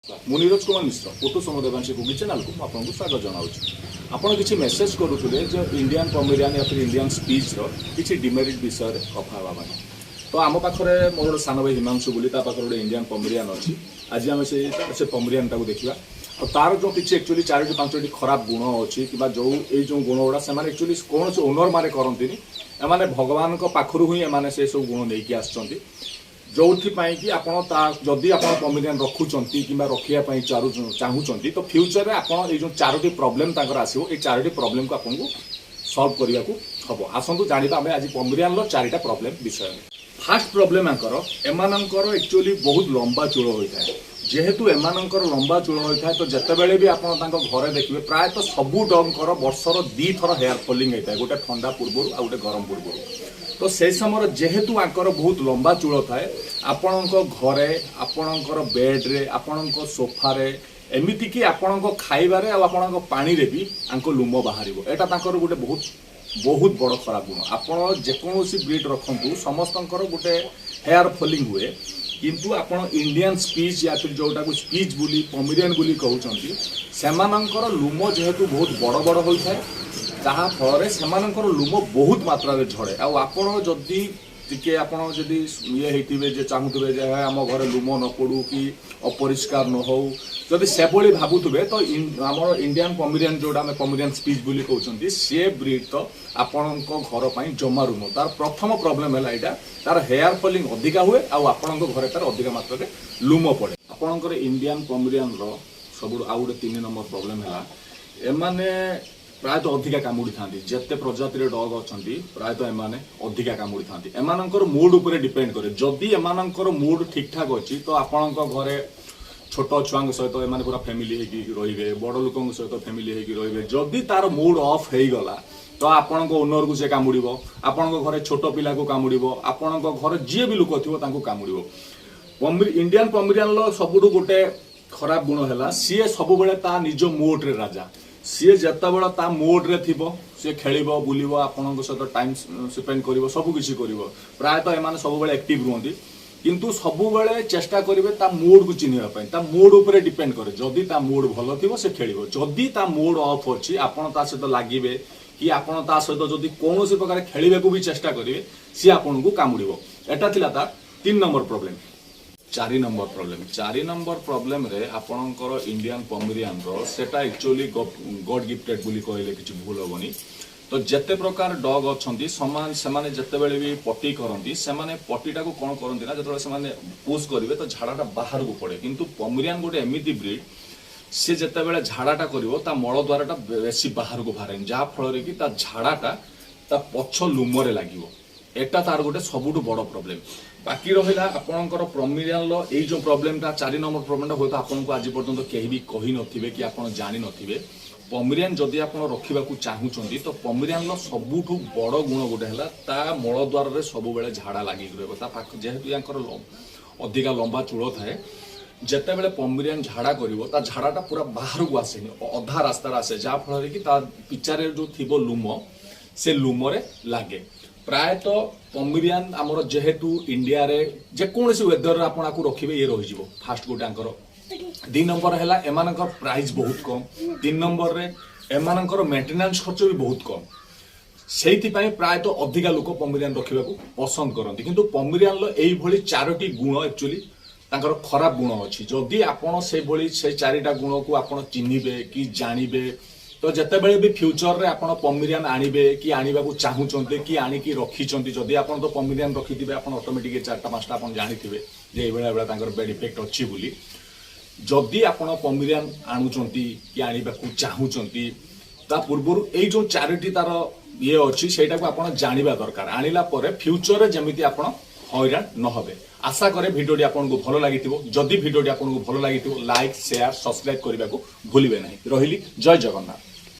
मुनीरज Kumar Mishra photo समदेवांशी cookie channel को आपको स्वागत जनावि आपड़ किसी मेसेज करुले जो इंडियन पमेरियन या फिर इंडियन स्पीच किसी डिमेरिट विषय कथा हाँ तो आम पाखे मोर सान भाई हिमांशु बोली पाखे गोटे इंडियन पमेरियन अच्छी आज आम से पमेरियन टाक देखा और तार जो किसी एक्चुअली 4-5 खराब गुण अच्छी कि जो ये जो गुण गुड़ा से एक्चुअली कौन से ओनर मैंने करती एमाने भगवान पाखु ही एमाने से सब गुण नहीं आसुँच जो कि जदि आप पमेरियन रखुंट कि रखापी चाहूँगी तो फ्यूचर में आप जो 4टी प्रोब्लेम आसो ये 4टी प्रोब्लेम को आपको सल्व करने को हम आसतु जाना आम आज पमेरियन 4टा प्रोब्लेम विषय में फास्ट प्रोब्लेम एमानकर एक्चुअली बहुत लंबा चूल होता है जेहेतु एमानकर लंबा चूल होता है तो जितेबले भी आप घरे देखिए प्रायतः सबू डगर वर्षर 2 थर हेयर फॉलिंग होता है गोटे ठंडा पूर्व आ गए गरम पूर्व तो से समय जेहेतु आंकर बहुत लंबा चूल थाए आपण घरे आपणकर बेड्रे आपण सोफारे एमती कि आपण खाइबारे आपण पानी रे भी आंको लुम बाहर एटा गोटे बहुत बड़ खराब गुण आपण जेकोसी ब्रीड रखु समस्त गोटे हेयर फॉलिंग हुए किंतु आपण इंडियन स्पीच या फिर जोटा को स्पीच बोली पमेरियन बोली कहते सेमानंकर लुम जेहेतु बहुत बड़ बड़ होता है जहाँ फल से लुम बहुत मात्रा झड़े आपण जदि टिके आपण जदि ये होते चाहूबे आम घर लुम न पड़ू कि अपरिष्कार न हो जदि से भावुवे तो आम इंडियन पमेरियन जोड़ा पमेरियन स्पीच बोली कहते सी ब्रीड तो आपण घर पर जमारू नुह तार प्रथम प्रोब्लेम है यहाँ तार हेयर फॉलिंग अधिका हुए आपण घर तार अधिक मात्रा लुम पड़े आपणकर इंडियन पमेरियन सब आउ गोटे 3 नंबर प्रोब्लेम है एमाने प्रायतः अधिका कामुड़ी था जिते प्रजातिर डग अच्छा प्रायतः एमाने अधिका कामुड़ी था एमानकर मूड उपर डिपेंड करे जदि एमानकर मूड ठीक ठाक अच्छी तो आपण घरे छोट छुआ सहित एमाने पूरा फैमिली रे बड़ लोक सहित फैमिली रे जदि तार मूड ऑफ हो गला तो आपण ओनर को से कामुड़ आपण घरे छोट पिला को कामुड़ आपण घर जी भी लोक थी कामुड़ इंडियन पमेरियन सबुठ गोटे खराब गुण है सी सब ता निज मोड रे राजा सी जितेबाला ता मोड रे थी सी खेल बुल आपण सहित टाइम स्पेंड कर सबकि कर प्रायतः एम सब एक्टिव रुहति किंतु सब चेष्टा करेंगे ता मूड को चिन्हवाई ता मूड उपर डिपेंड करे जदि ता मूड भल थी से खेल जदि ता मूड ऑफ अच्छी आपण ता सहित लगे कि आपण ता सहित जदि कौन प्रकार खेल भी चेष्टा करेंगे सी आपन को कामुड़ एटा थिला तार 3 नंबर प्रोब्लेम 4 नंबर प्रोब्लेम रे आपणकर इंडियन पमेरियन सेटा एक्चुअली गॉड गिफ्टेड बोली कहले किछि भूल होबनी तो जेते प्रकार डग अच्छा समान से जितेबले भी पटी करती से पटीटा को कौन करती ना जो पुश करेंगे तो झाड़ाटा बाहर को पड़े किंतु पमेरियन गोटे एमती ब्रीड सी जितेबले झाड़ाटा कर मल द्वाराटा बेसी बाहर को बाहर जहाँ फल कि झाड़ाटा पछ लुमरे लगे एटा तार गोटे सबुठ बड़ प्रोब्लेम बाकी रहा आपणकर पमेरियन ये जो प्रोब्लेमटा 4 नंबर प्रोब्लेमटा हो आपको आज पर्यंत कहीं भी कही नथिबे कि आप जानी नथिबे पमेरियन जदि आप रखा चाहूँगी तो पमेरियन सबुठ बड़ गुण गोटे है ता मल द्वार सब झाड़ा लगे रहा जेहेतु यहाँ अधिका लंबा चूल थाए जिते बड़े पमेरियन झाड़ा कर झाड़ाटा पूरा बाहर को आसे अधा रास्तार आसे जहाँ फल कि पिचारे जो थी लुम से लुमरे लगे प्रायतः पमेरियन आमर जेहेतु इंडिया रे जेकोसी वेदर आपको रखिए ये रही फास्ट गोटे 2 नंबर है एमानकर प्राइस बहुत कम 3 नंबर रे एमानकर मेंटेनेंस खर्च भी बहुत कम से प्रायतः अधिका लोक पमेरियन रखा पसंद करते किंतु पमेरियन यही 4टी गुण एक्चुअली खराब गुण अच्छी जदि आपड़ से 4टा गुण को आप चिन्हे कि जानवे तो जितेबले भी फ्यूचर रे आपण पमेरियन आनिबे कि आनिबा को चाहूचंते कि आनिकी रखिचंती जदि आपण तो पमेरियन रखिथिबे आपण ऑटोमेटिक 4टा-5टा आपण जानिथिबे जे एबेला एबेला तांकर बेड इफेक्ट अछि बोली जदि आपण पमेरियन आनुचंती कि आनिबा को चाहूचंती ता पूर्वरु ए जो 4टी तार ये अछि सेटा को आपण जानिबा दरकार आनिला परे फ्यूचर रे जेमिति आपण हैरान न होबे आशा करे भिडियोटी आपको भल लगी जदि भिडियोटी आपको भल लगी लाइक शेयर सब्सक्राइब करने को भूलिए नहीं रही जय जगन्नाथ।